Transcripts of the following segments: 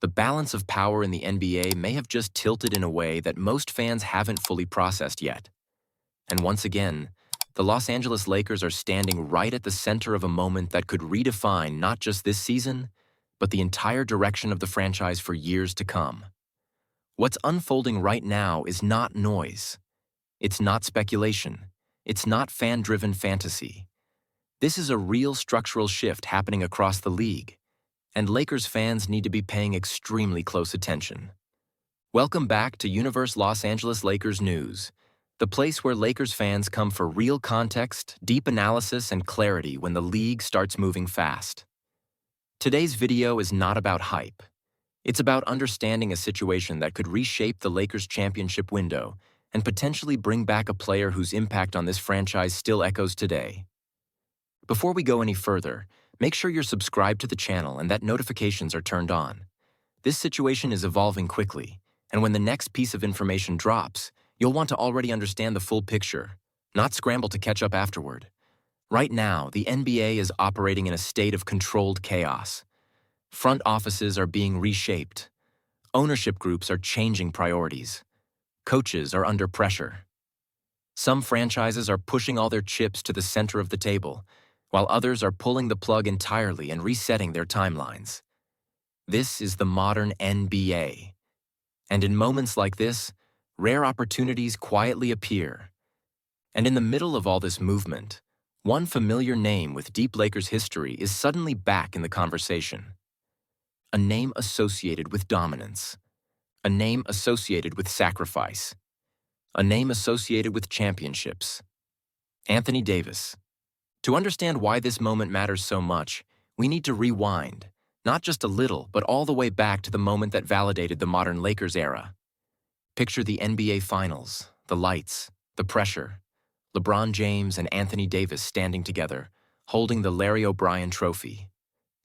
The balance of power in the NBA may have just tilted in a way that most fans haven't fully processed yet. And once again, the Los Angeles Lakers are standing right at the center of a moment that could redefine not just this season, but the entire direction of the franchise for years to come. What's unfolding right now is not noise. It's not speculation. It's not fan-driven fantasy. This is a real structural shift happening across the league, and Lakers fans need to be paying extremely close attention. Welcome back to Universe Los Angeles Lakers News, the place where Lakers fans come for real context, deep analysis, and clarity when the league starts moving fast. Today's video is not about hype. It's about understanding a situation that could reshape the Lakers' championship window and potentially bring back a player whose impact on this franchise still echoes today. Before we go any further, make sure you're subscribed to the channel and that notifications are turned on. This situation is evolving quickly, and when the next piece of information drops, you'll want to already understand the full picture, not scramble to catch up afterward. Right now, the NBA is operating in a state of controlled chaos. Front offices are being reshaped. Ownership groups are changing priorities. Coaches are under pressure. Some franchises are pushing all their chips to the center of the table, while others are pulling the plug entirely and resetting their timelines. This is the modern NBA. And in moments like this, rare opportunities quietly appear. And in the middle of all this movement, one familiar name with deep Lakers history is suddenly back in the conversation. A name associated with dominance. A name associated with sacrifice. A name associated with championships. Anthony Davis. To understand why this moment matters so much, we need to rewind, not just a little, but all the way back to the moment that validated the modern Lakers era. Picture the NBA Finals, the lights, the pressure. LeBron James and Anthony Davis standing together, holding the Larry O'Brien trophy.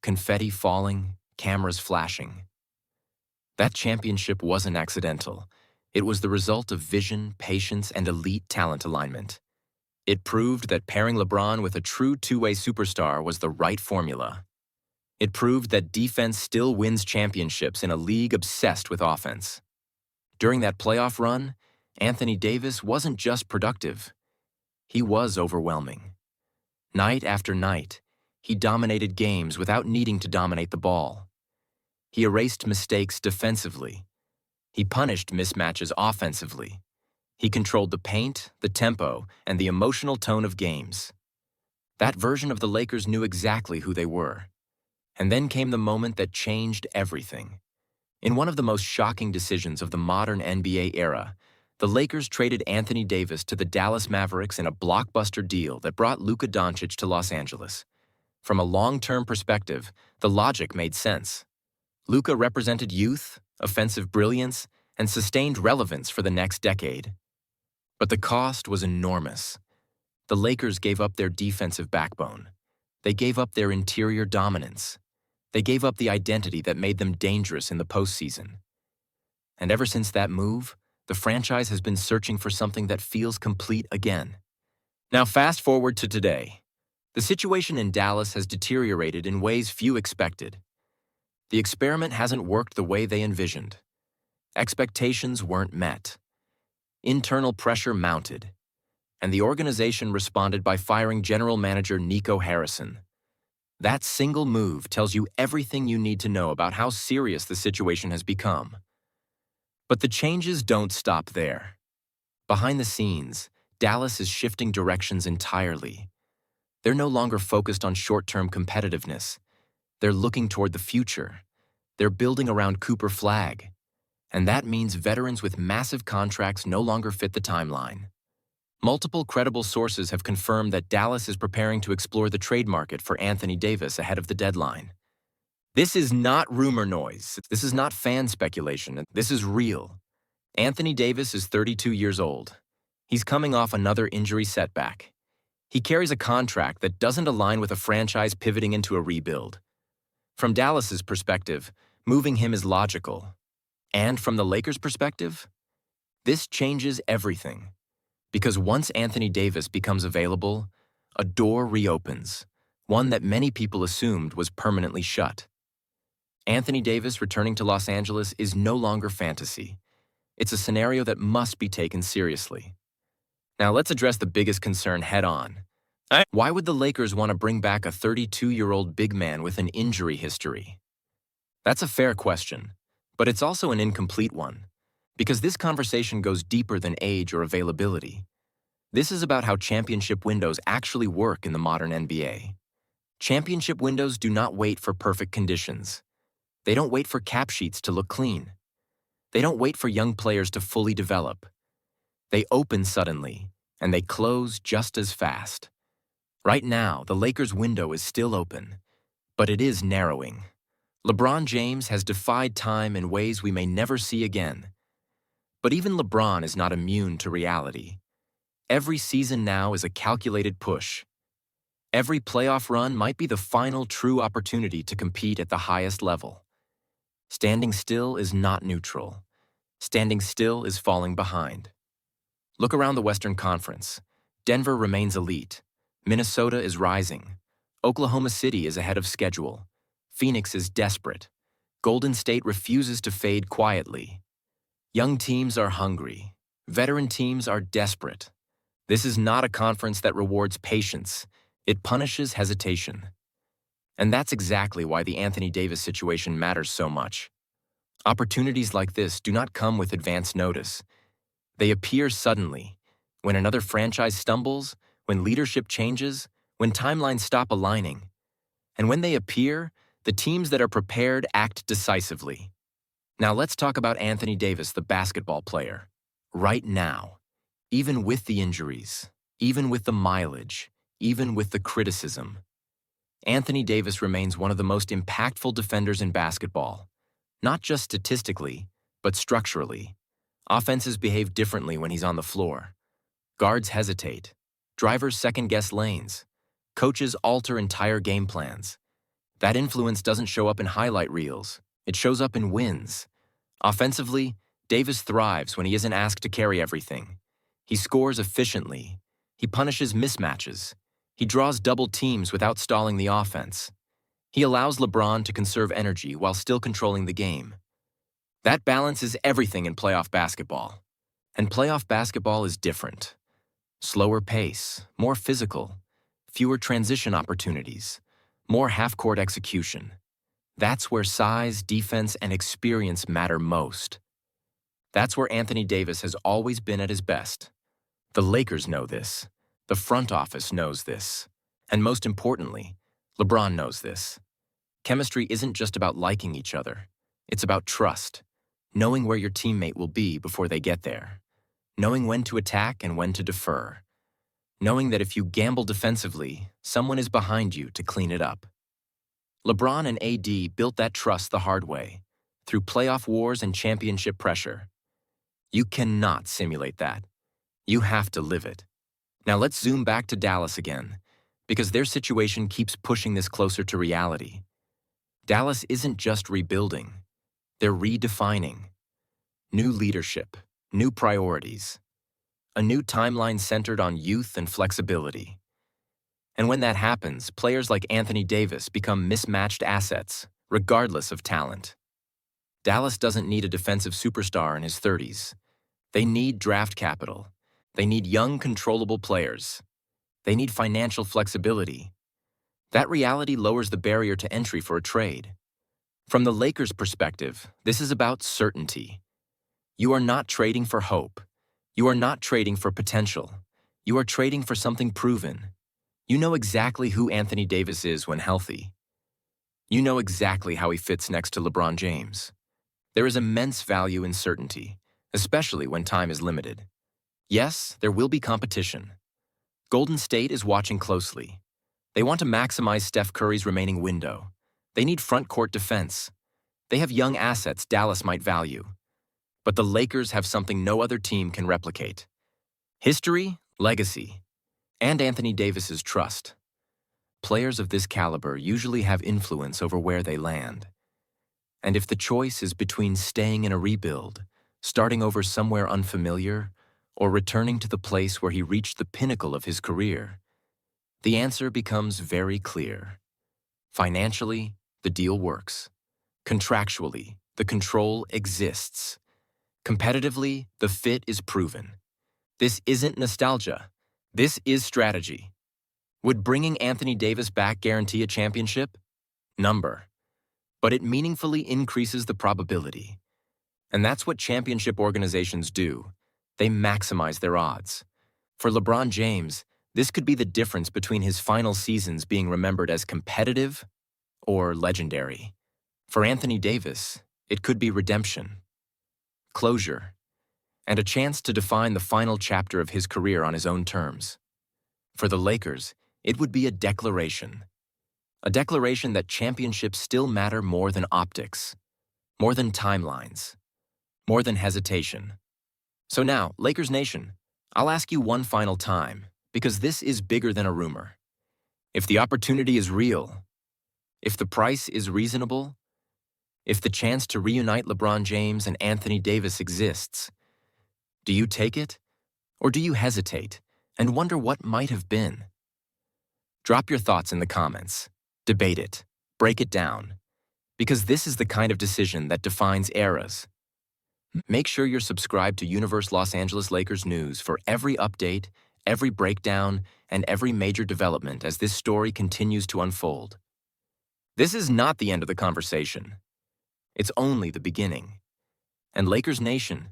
Confetti falling, cameras flashing. That championship wasn't accidental. It was the result of vision, patience, and elite talent alignment. It proved that pairing LeBron with a true two-way superstar was the right formula. It proved that defense still wins championships in a league obsessed with offense. During that playoff run, Anthony Davis wasn't just productive. He was overwhelming. Night after night, he dominated games without needing to dominate the ball. He erased mistakes defensively. He punished mismatches offensively. He controlled the paint, the tempo, and the emotional tone of games. That version of the Lakers knew exactly who they were. And then came the moment that changed everything. In one of the most shocking decisions of the modern NBA era, the Lakers traded Anthony Davis to the Dallas Mavericks in a blockbuster deal that brought LUKA Doncic to Los Angeles. From a long-term perspective, the logic made sense. LUKA represented youth, offensive brilliance, and sustained relevance for the next decade. But the cost was enormous. The Lakers gave up their defensive backbone. They gave up their interior dominance. They gave up the identity that made them dangerous in the postseason. And ever since that move, the franchise has been searching for something that feels complete again. Now fast forward to today. The situation in Dallas has deteriorated in ways few expected. The experiment hasn't worked the way they envisioned. Expectations weren't met. Internal pressure mounted. And the organization responded by firing general manager Nico Harrison. That single move tells you everything you need to know about how serious the situation has become. But the changes don't stop there. Behind the scenes, Dallas is shifting directions entirely. They're no longer focused on short-term competitiveness. They're looking toward the future. They're building around Cooper Flag. And that means veterans with massive contracts no longer fit the timeline. Multiple credible sources have confirmed that Dallas is preparing to explore the trade market for Anthony Davis ahead of the deadline. This is not rumor noise. This is not fan speculation. This is real. Anthony Davis is 32 years old. He's coming off another injury setback. He carries a contract that doesn't align with a franchise pivoting into a rebuild. From Dallas's perspective, moving him is logical. And from the Lakers' perspective, this changes everything. Because once Anthony Davis becomes available, a door reopens, one that many people assumed was permanently shut. Anthony Davis returning to Los Angeles is no longer fantasy. It's a scenario that must be taken seriously. Now let's address the biggest concern head-on. Why would the Lakers want to bring back a 32-year-old big man with an injury history? That's a fair question, but it's also an incomplete one, because this conversation goes deeper than age or availability. This is about how championship windows actually work in the modern NBA. Championship windows do not wait for perfect conditions. They don't wait for cap sheets to look clean. They don't wait for young players to fully develop. They open suddenly, and they close just as fast. Right now, the Lakers' window is still open, but it is narrowing. LeBron James has defied time in ways we may never see again. But even LeBron is not immune to reality. Every season now is a calculated push. Every playoff run might be the final true opportunity to compete at the highest level. Standing still is not neutral. Standing still is falling behind. Look around the Western Conference. Denver remains elite. Minnesota is rising. Oklahoma City is ahead of schedule. Phoenix is desperate. Golden State refuses to fade quietly. Young teams are hungry. Veteran teams are desperate. This is not a conference that rewards patience. It punishes hesitation. And that's exactly why the Anthony Davis situation matters so much. Opportunities like this do not come with advance notice. They appear suddenly, when another franchise stumbles, when leadership changes, when timelines stop aligning. And when they appear, the teams that are prepared act decisively. Now let's talk about Anthony Davis, the basketball player. Right now, even with the injuries, even with the mileage, even with the criticism, Anthony Davis remains one of the most impactful defenders in basketball. Not just statistically, but structurally. Offenses behave differently when he's on the floor. Guards hesitate. Drivers second-guess lanes. Coaches alter entire game plans. That influence doesn't show up in highlight reels. It shows up in wins. Offensively, Davis thrives when he isn't asked to carry everything. He scores efficiently. He punishes mismatches. He draws double teams without stalling the offense. He allows LeBron to conserve energy while still controlling the game. That balance is everything in playoff basketball. And playoff basketball is different. Slower pace, more physical, fewer transition opportunities, more half-court execution. That's where size, defense, and experience matter most. That's where Anthony Davis has always been at his best. The Lakers know this. The front office knows this. And most importantly, LeBron knows this. Chemistry isn't just about liking each other. It's about trust, knowing where your teammate will be before they get there, knowing when to attack and when to defer, knowing that if you gamble defensively, someone is behind you to clean it up. LeBron and AD built that trust the hard way, through playoff wars and championship pressure. You cannot simulate that. You have to live it. Now let's zoom back to Dallas again, because their situation keeps pushing this closer to reality. Dallas isn't just rebuilding. They're redefining. New leadership, new priorities, a new timeline centered on youth and flexibility. And when that happens, players like Anthony Davis become mismatched assets, regardless of talent. Dallas doesn't need a defensive superstar in his 30s. They need draft capital. They need young, controllable players. They need financial flexibility. That reality lowers the barrier to entry for a trade. From the Lakers' perspective, this is about certainty. You are not trading for hope. You are not trading for potential. You are trading for something proven. You know exactly who Anthony Davis is when healthy. You know exactly how he fits next to LeBron James. There is immense value in certainty, especially when time is limited. Yes, there will be competition. Golden State is watching closely. They want to maximize Steph Curry's remaining window. They need front-court defense. They have young assets Dallas might value. But the Lakers have something no other team can replicate. History, legacy, and Anthony Davis's trust. Players of this caliber usually have influence over where they land. And if the choice is between staying in a rebuild, starting over somewhere unfamiliar, or returning to the place where he reached the pinnacle of his career, the answer becomes very clear. Financially, the deal works. Contractually, the control exists. Competitively, the fit is proven. This isn't nostalgia. This is strategy. Would bringing Anthony Davis back guarantee a championship? Number. But it meaningfully increases the probability. And that's what championship organizations do. They maximize their odds. For LeBron James, this could be the difference between his final seasons being remembered as competitive or legendary. For Anthony Davis, it could be redemption, closure, and a chance to define the final chapter of his career on his own terms. For the Lakers, it would be a declaration that championships still matter more than optics, more than timelines, more than hesitation. So now, Lakers Nation, I'll ask you one final time, because this is bigger than a rumor. If the opportunity is real, if the price is reasonable, if the chance to reunite LeBron James and Anthony Davis exists, do you take it? Or do you hesitate and wonder what might have been? Drop your thoughts in the comments. Debate it. Break it down. Because this is the kind of decision that defines eras. Make sure you're subscribed to Universe Los Angeles Lakers News for every update, every breakdown, and every major development as this story continues to unfold. This is not the end of the conversation. It's only the beginning. And Lakers Nation,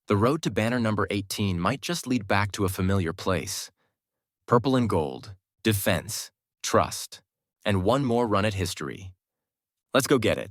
the road to banner number 18 might just lead back to a familiar place. Purple and gold, defense, trust, and one more run at history. Let's go get it.